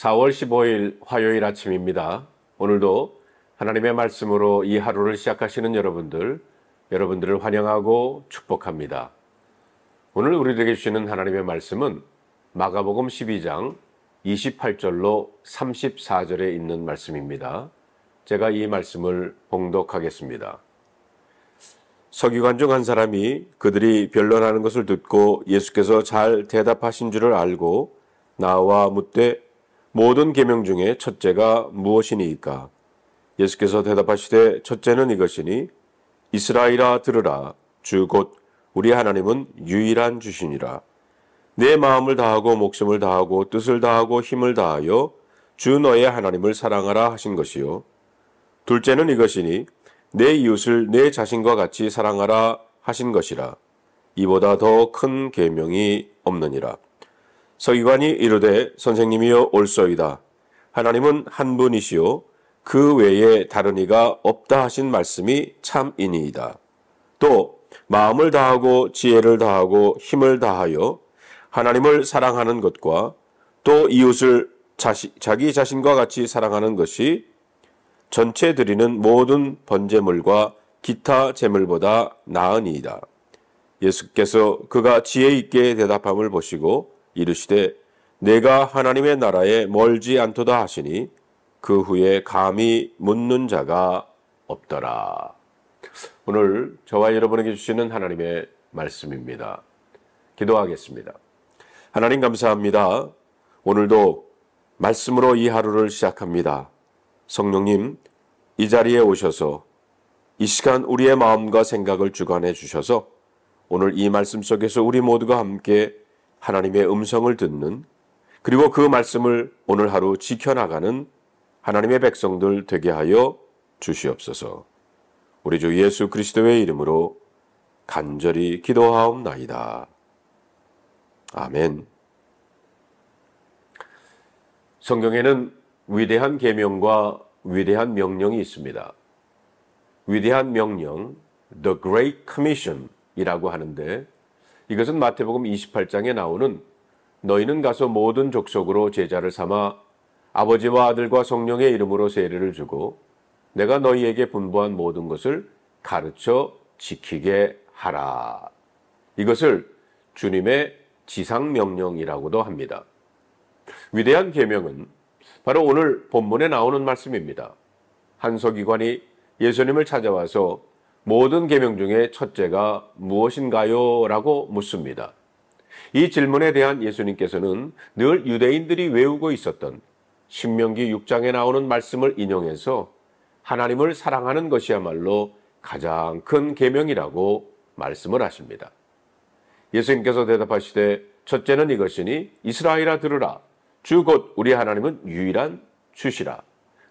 4월 15일 화요일 아침입니다. 오늘도 하나님의 말씀으로 이 하루를 시작하시는 여러분들을 환영하고 축복합니다. 오늘 우리에게 주시는 하나님의 말씀은 마가복음 12장 28절로 34절에 있는 말씀입니다. 제가 이 말씀을 봉독하겠습니다. 서기관 중 한 사람이 그들이 변론하는 것을 듣고 예수께서 잘 대답하신 줄을 알고 나와 묻되 모든 계명 중에 첫째가 무엇이니이까? 예수께서 대답하시되 첫째는 이것이니 이스라엘아 들으라. 주 곧 우리 하나님은 유일한 주시니라. 내 마음을 다하고 목숨을 다하고 뜻을 다하고 힘을 다하여 주 너의 하나님을 사랑하라 하신 것이요. 둘째는 이것이니 내 이웃을 내 자신과 같이 사랑하라 하신 것이라. 이보다 더 큰 계명이 없느니라. 서기관이 이르되 선생님이여 옳소이다. 하나님은 한 분이시요 그 외에 다른 이가 없다 하신 말씀이 참이니이다. 또 마음을 다하고 지혜를 다하고 힘을 다하여 하나님을 사랑하는 것과 또 이웃을 자기 자신과 같이 사랑하는 것이 전체 드리는 모든 번제물과 기타 제물보다 나으니이다. 예수께서 그가 지혜 있게 대답함을 보시고 이르시되 내가 하나님의 나라에 멀지 않도다 하시니 그 후에 감히 묻는 자가 없더라. 오늘 저와 여러분에게 주시는 하나님의 말씀입니다. 기도하겠습니다. 하나님 감사합니다. 오늘도 말씀으로 이 하루를 시작합니다. 성령님, 이 자리에 오셔서 이 시간 우리의 마음과 생각을 주관해 주셔서 오늘 이 말씀 속에서 우리 모두가 함께 하나님의 음성을 듣는, 그리고 그 말씀을 오늘 하루 지켜나가는 하나님의 백성들 되게 하여 주시옵소서. 우리 주 예수 그리스도의 이름으로 간절히 기도하옵나이다. 아멘. 성경에는 위대한 계명과 위대한 명령이 있습니다. 위대한 명령, The Great Commission 이라고 하는데, 이것은 마태복음 28장에 나오는 너희는 가서 모든 족속으로 제자를 삼아 아버지와 아들과 성령의 이름으로 세례를 주고 내가 너희에게 분부한 모든 것을 가르쳐 지키게 하라. 이것을 주님의 지상명령이라고도 합니다. 위대한 계명은 바로 오늘 본문에 나오는 말씀입니다. 한 서기관이 예수님을 찾아와서 모든 계명 중에 첫째가 무엇인가요? 라고 묻습니다. 이 질문에 대한 예수님께서는 늘 유대인들이 외우고 있었던 신명기 6장에 나오는 말씀을 인용해서 하나님을 사랑하는 것이야말로 가장 큰 계명이라고 말씀을 하십니다. 예수님께서 대답하시되 첫째는 이것이니 이스라엘아 들으라. 주 곧 우리 하나님은 유일한 주시라.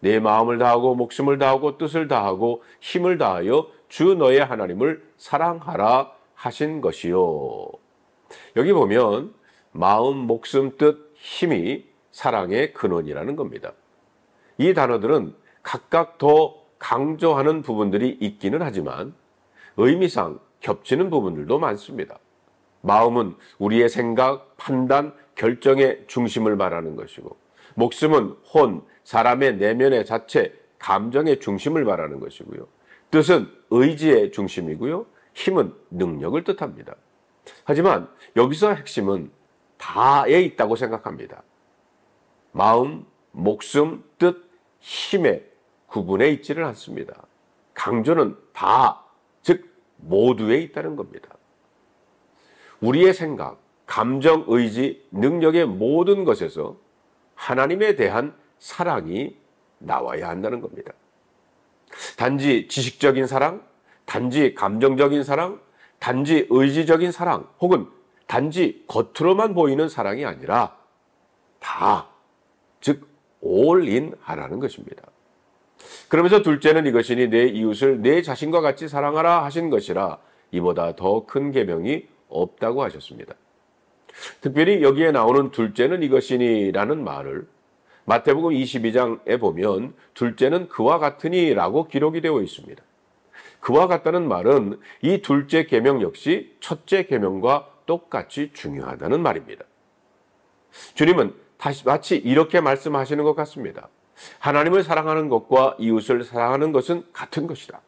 내 마음을 다하고 목숨을 다하고 뜻을 다하고 힘을 다하여 주 너의 하나님을 사랑하라 하신 것이요. 여기 보면 마음, 목숨, 뜻, 힘이 사랑의 근원이라는 겁니다. 이 단어들은 각각 더 강조하는 부분들이 있기는 하지만 의미상 겹치는 부분들도 많습니다. 마음은 우리의 생각, 판단, 결정의 중심을 말하는 것이고, 목숨은 혼, 사람의 내면의 자체, 감정의 중심을 말하는 것이고요. 뜻은 의지의 중심이고요. 힘은 능력을 뜻합니다. 하지만 여기서 핵심은 다에 있다고 생각합니다. 마음, 목숨, 뜻, 힘의 구분에 있지를 않습니다. 강조는 다, 즉 모두에 있다는 겁니다. 우리의 생각, 감정, 의지, 능력의 모든 것에서 하나님에 대한 사랑이 나와야 한다는 겁니다. 단지 지식적인 사랑, 단지 감정적인 사랑, 단지 의지적인 사랑, 혹은 단지 겉으로만 보이는 사랑이 아니라 다, 즉 all in 하라는 것입니다. 그러면서 둘째는 이것이니 내 이웃을 내 자신과 같이 사랑하라 하신 것이라. 이보다 더 큰 계명이 없다고 하셨습니다. 특별히 여기에 나오는 둘째는 이것이니라는 말을 마태복음 22장에 보면 둘째는 그와 같으니 라고 기록이 되어 있습니다. 그와 같다는 말은 이 둘째 계명 역시 첫째 계명과 똑같이 중요하다는 말입니다. 주님은 마치 이렇게 말씀하시는 것 같습니다. 하나님을 사랑하는 것과 이웃을 사랑하는 것은 같은 것이다.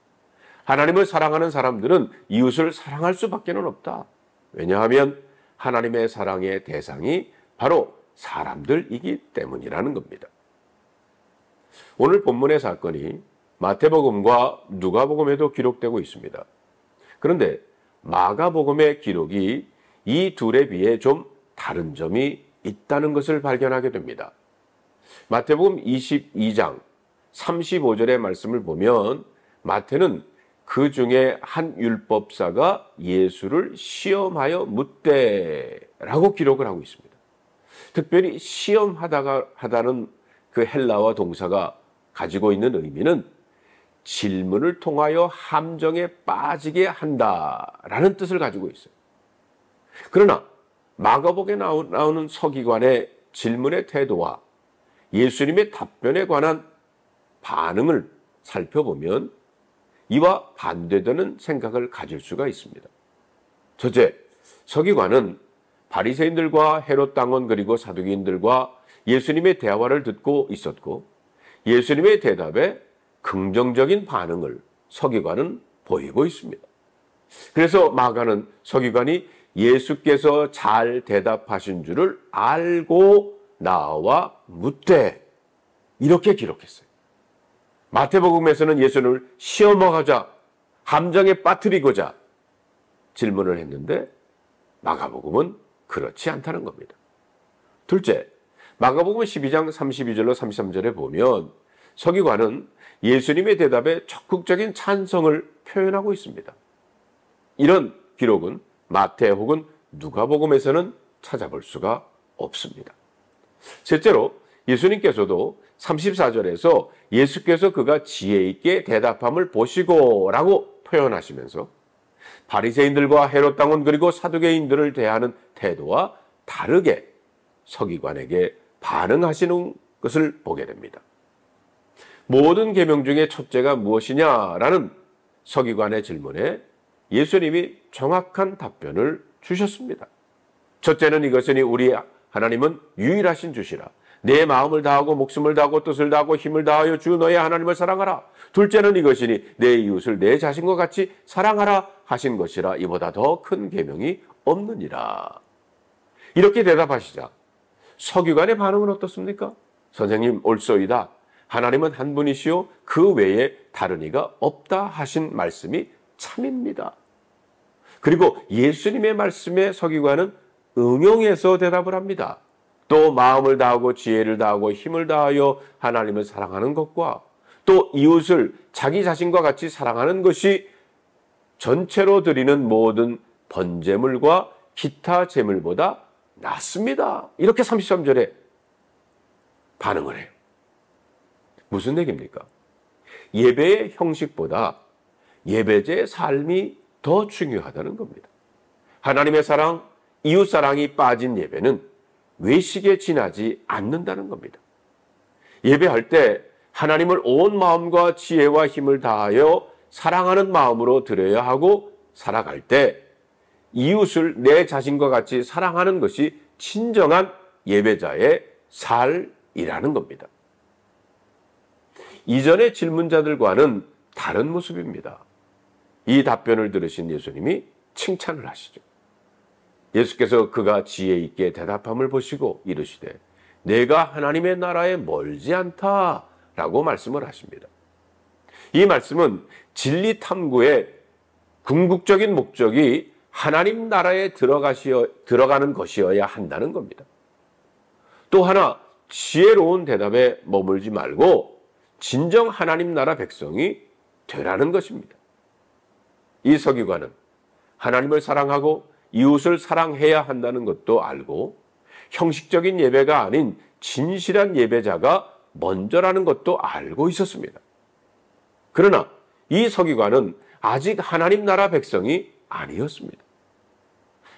하나님을 사랑하는 사람들은 이웃을 사랑할 수밖에 없다. 왜냐하면 하나님의 사랑의 대상이 바로 사람들이기 때문이라는 겁니다. 오늘 본문의 사건이 마태복음과 누가복음에도 기록되고 있습니다. 그런데 마가복음의 기록이 이 둘에 비해 좀 다른 점이 있다는 것을 발견하게 됩니다. 마태복음 22장 35절의 말씀을 보면 마태는 그 중에 한 율법사가 예수를 시험하여 묻되라고 기록을 하고 있습니다. 특별히 시험하다는 그 헬라어 동사가 가지고 있는 의미는 질문을 통하여 함정에 빠지게 한다라는 뜻을 가지고 있어요. 그러나 마가복음에 나오는 서기관의 질문의 태도와 예수님의 답변에 관한 반응을 살펴보면 이와 반대되는 생각을 가질 수가 있습니다. 첫째, 서기관은 바리새인들과 헤롯 당원 그리고 사두개인들과 예수님의 대화를 듣고 있었고 예수님의 대답에 긍정적인 반응을 서기관은 보이고 있습니다. 그래서 마가는 서기관이 예수께서 잘 대답하신 줄을 알고 나와 묻되 이렇게 기록했어요. 마태복음에서는 예수를 시험하고자 함정에 빠뜨리고자 질문을 했는데 마가복음은 그렇지 않다는 겁니다. 둘째, 마가복음 12장 32절로 33절에 보면 서기관은 예수님의 대답에 적극적인 찬성을 표현하고 있습니다. 이런 기록은 마태 혹은 누가복음에서는 찾아볼 수가 없습니다. 셋째로 예수님께서도 34절에서 예수께서 그가 지혜 있게 대답함을 보시고 라고 표현하시면서 바리새인들과 헤롯 당원 그리고 사두개인들을 대하는 태도와 다르게 서기관에게 반응하시는 것을 보게 됩니다. 모든 계명 중에 첫째가 무엇이냐라는 서기관의 질문에 예수님이 정확한 답변을 주셨습니다. 첫째는 이것이니 우리 하나님은 유일하신 주시라. 내 마음을 다하고 목숨을 다하고 뜻을 다하고 힘을 다하여 주 너의 하나님을 사랑하라. 둘째는 이것이니 내 이웃을 내 자신과 같이 사랑하라 하신 것이라. 이보다 더 큰 계명이 없느니라. 이렇게 대답하시자 서기관의 반응은 어떻습니까? 선생님 옳소이다. 하나님은 한 분이시요 그 외에 다른 이가 없다 하신 말씀이 참입니다. 그리고 예수님의 말씀에 서기관은 응용해서 대답을 합니다. 또 마음을 다하고 지혜를 다하고 힘을 다하여 하나님을 사랑하는 것과 또 이웃을 자기 자신과 같이 사랑하는 것이 전체로 드리는 모든 번제물과 기타 제물보다 낫습니다. 이렇게 33절에 반응을 해요. 무슨 얘기입니까? 예배의 형식보다 예배자의 삶이 더 중요하다는 겁니다. 하나님의 사랑, 이웃 사랑이 빠진 예배는 외식에 지나지 않는다는 겁니다. 예배할 때 하나님을 온 마음과 지혜와 힘을 다하여 사랑하는 마음으로 드려야 하고 살아갈 때 이웃을 내 자신과 같이 사랑하는 것이 진정한 예배자의 삶이라는 겁니다. 이전의 질문자들과는 다른 모습입니다. 이 답변을 들으신 예수님이 칭찬을 하시죠. 예수께서 그가 지혜 있게 대답함을 보시고 이르시되 내가 하나님의 나라에 멀지 않다라고 말씀을 하십니다. 이 말씀은 진리 탐구의 궁극적인 목적이 하나님 나라에 들어가는 것이어야 한다는 겁니다. 또 하나 지혜로운 대답에 머물지 말고 진정 하나님 나라 백성이 되라는 것입니다. 이 서기관은 하나님을 사랑하고 이웃을 사랑해야 한다는 것도 알고 형식적인 예배가 아닌 진실한 예배자가 먼저라는 것도 알고 있었습니다. 그러나 이 서기관은 아직 하나님 나라 백성이 아니었습니다.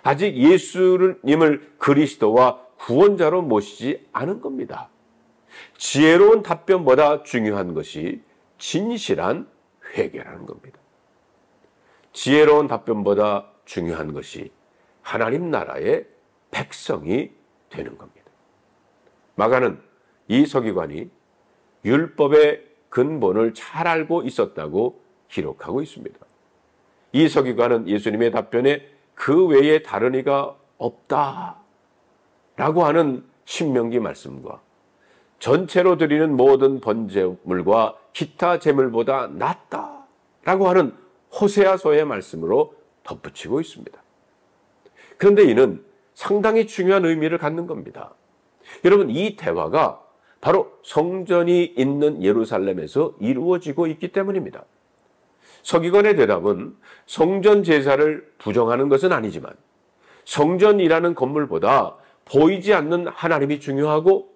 아직 예수님을 그리스도와 구원자로 모시지 않은 겁니다. 지혜로운 답변보다 중요한 것이 진실한 회개라는 겁니다. 지혜로운 답변보다 중요한 것이 하나님 나라의 백성이 되는 겁니다. 마가는 이 서기관이 율법의 근본을 잘 알고 있었다고 기록하고 있습니다. 이 서기관은 예수님의 답변에 그 외에 다른 이가 없다 라고 하는 신명기 말씀과 전체로 드리는 모든 번제물과 기타 제물보다 낫다 라고 하는 호세아서의 말씀으로 덧붙이고 있습니다. 그런데 이는 상당히 중요한 의미를 갖는 겁니다. 여러분, 이 대화가 바로 성전이 있는 예루살렘에서 이루어지고 있기 때문입니다. 서기관의 대답은 성전 제사를 부정하는 것은 아니지만 성전이라는 건물보다 보이지 않는 하나님이 중요하고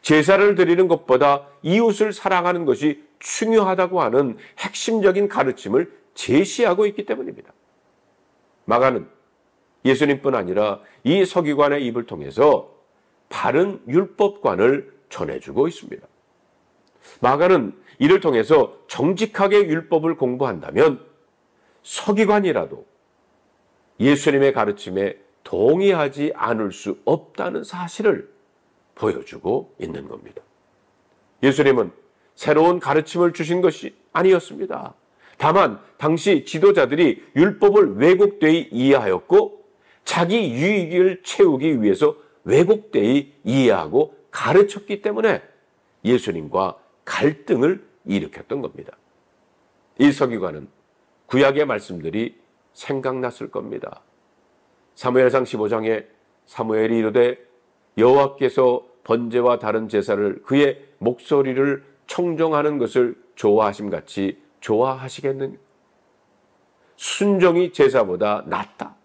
제사를 드리는 것보다 이웃을 사랑하는 것이 중요하다고 하는 핵심적인 가르침을 제시하고 있기 때문입니다. 마가는 예수님뿐 아니라 이 서기관의 입을 통해서 바른 율법관을 전해주고 있습니다. 마가는 이를 통해서 정직하게 율법을 공부한다면 서기관이라도 예수님의 가르침에 동의하지 않을 수 없다는 사실을 보여주고 있는 겁니다. 예수님은 새로운 가르침을 주신 것이 아니었습니다. 다만 당시 지도자들이 율법을 왜곡되이 이해하였고 자기 유익을 채우기 위해서 왜곡되이 이해하고 가르쳤기 때문에 예수님과 갈등을 일으켰던 겁니다. 이 서기관은 구약의 말씀들이 생각났을 겁니다. 사무엘상 15장에 사무엘이 이르되 여호와께서 번제와 다른 제사를 그의 목소리를 청정하는 것을 좋아하심같이 좋아하시겠느냐. 순종이 제사보다 낫다.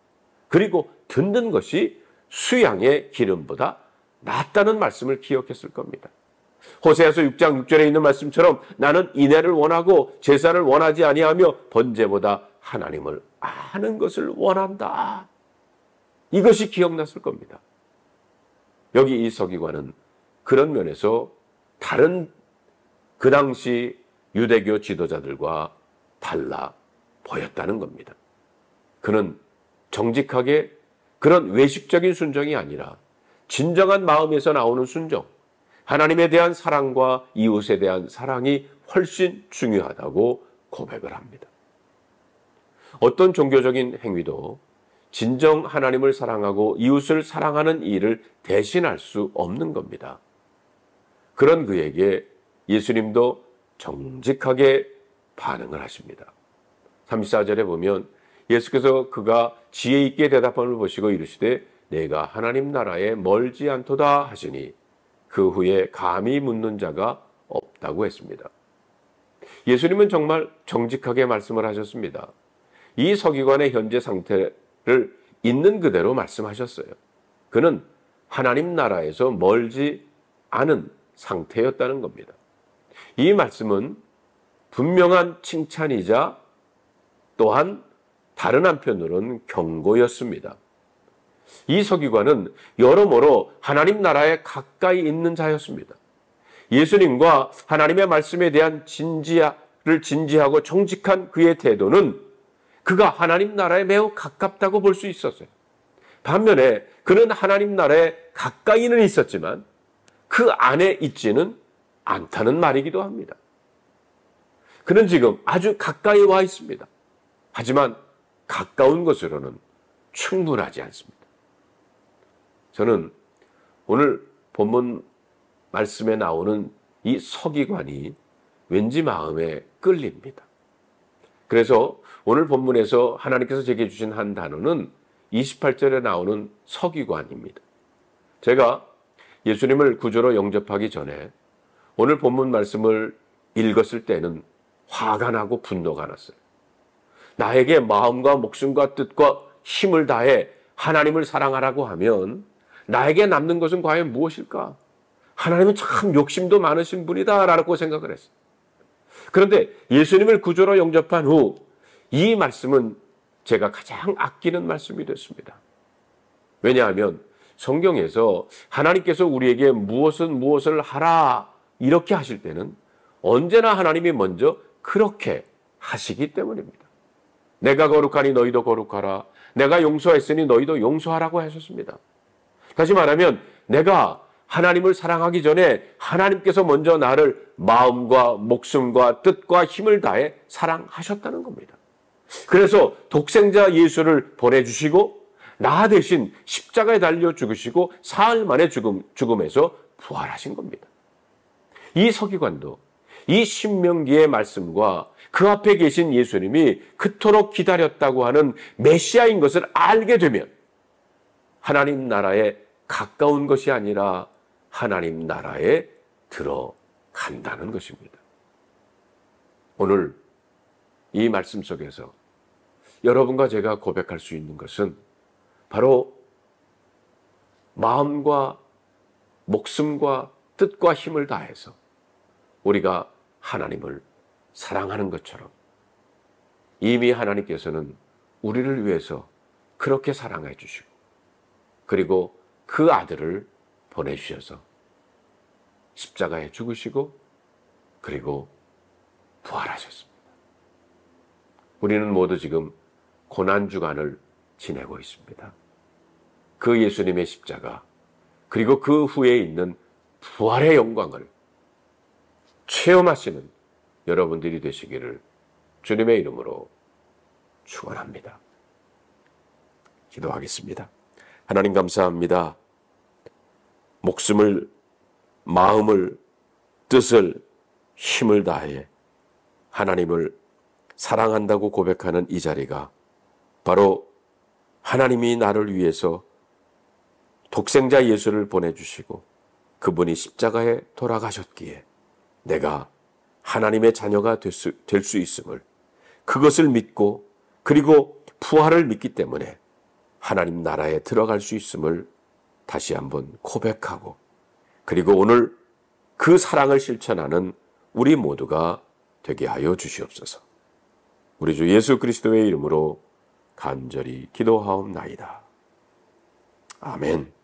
그리고 듣는 것이 수양의 기름보다 낫다는 말씀을 기억했을 겁니다. 호세아서 6장 6절에 있는 말씀처럼 나는 인애를 원하고 제사를 원하지 아니하며 번제보다 하나님을 아는 것을 원한다. 이것이 기억났을 겁니다. 여기 이 서기관은 그런 면에서 다른 그 당시 유대교 지도자들과 달라 보였다는 겁니다. 그는 정직하게 그런 외식적인 순종이 아니라 진정한 마음에서 나오는 순종, 하나님에 대한 사랑과 이웃에 대한 사랑이 훨씬 중요하다고 고백을 합니다. 어떤 종교적인 행위도 진정 하나님을 사랑하고 이웃을 사랑하는 일을 대신할 수 없는 겁니다. 그런 그에게 예수님도 정직하게 반응을 하십니다. 34절에 보면 예수께서 그가 지혜 있게 대답함을 보시고 이르시되 내가 하나님 나라에 멀지 않도다 하시니 그 후에 감히 묻는 자가 없다고 했습니다. 예수님은 정말 정직하게 말씀을 하셨습니다. 이 서기관의 현재 상태를 있는 그대로 말씀하셨어요. 그는 하나님 나라에서 멀지 않은 상태였다는 겁니다. 이 말씀은 분명한 칭찬이자 또한 다른 한편으로는 경고였습니다. 이 서기관은 여러모로 하나님 나라에 가까이 있는 자였습니다. 예수님과 하나님의 말씀에 대한 진지하고 정직한 그의 태도는 그가 하나님 나라에 매우 가깝다고 볼 수 있었어요. 반면에 그는 하나님 나라에 가까이는 있었지만 그 안에 있지는 않다는 말이기도 합니다. 그는 지금 아주 가까이 와 있습니다. 하지만 가까운 것으로는 충분하지 않습니다. 저는 오늘 본문 말씀에 나오는 이 서기관이 왠지 마음에 끌립니다. 그래서 오늘 본문에서 하나님께서 제게 주신 한 단어는 28절에 나오는 서기관입니다. 제가 예수님을 구주로 영접하기 전에 오늘 본문 말씀을 읽었을 때는 화가 나고 분노가 났어요. 나에게 마음과 목숨과 뜻과 힘을 다해 하나님을 사랑하라고 하면 나에게 남는 것은 과연 무엇일까? 하나님은 참 욕심도 많으신 분이다라고 생각을 했어요. 그런데 예수님을 구주로 영접한 후 이 말씀은 제가 가장 아끼는 말씀이 됐습니다. 왜냐하면 성경에서 하나님께서 우리에게 무엇을 하라 이렇게 하실 때는 언제나 하나님이 먼저 그렇게 하시기 때문입니다. 내가 거룩하니 너희도 거룩하라. 내가 용서했으니 너희도 용서하라고 하셨습니다. 다시 말하면 내가 하나님을 사랑하기 전에 하나님께서 먼저 나를 마음과 목숨과 뜻과 힘을 다해 사랑하셨다는 겁니다. 그래서 독생자 예수를 보내주시고 나 대신 십자가에 달려 죽으시고 사흘 만에 죽음에서 부활하신 겁니다. 이 서기관도 이 신명기의 말씀과 그 앞에 계신 예수님이 그토록 기다렸다고 하는 메시아인 것을 알게 되면 하나님 나라에 가까운 것이 아니라 하나님 나라에 들어간다는 것입니다. 오늘 이 말씀 속에서 여러분과 제가 고백할 수 있는 것은 바로 마음과 목숨과 뜻과 힘을 다해서 우리가 하나님을 사랑하는 것처럼 이미 하나님께서는 우리를 위해서 그렇게 사랑해 주시고 그리고 그 아들을 보내주셔서 십자가에 죽으시고 그리고 부활하셨습니다. 우리는 모두 지금 고난주간을 지내고 있습니다. 그 예수님의 십자가 그리고 그 후에 있는 부활의 영광을 체험하시는 여러분들이 되시기를 주님의 이름으로 축원합니다. 기도하겠습니다. 하나님 감사합니다. 목숨을, 마음을, 뜻을, 힘을 다해 하나님을 사랑한다고 고백하는 이 자리가 바로 하나님이 나를 위해서 독생자 예수를 보내주시고 그분이 십자가에 돌아가셨기에 내가 하나님의 자녀가 될 수 있음을 그것을 믿고 그리고 부활을 믿기 때문에 하나님 나라에 들어갈 수 있음을 다시 한번 고백하고 그리고 오늘 그 사랑을 실천하는 우리 모두가 되게 하여 주시옵소서. 우리 주 예수 그리스도의 이름으로 간절히 기도하옵나이다. 아멘.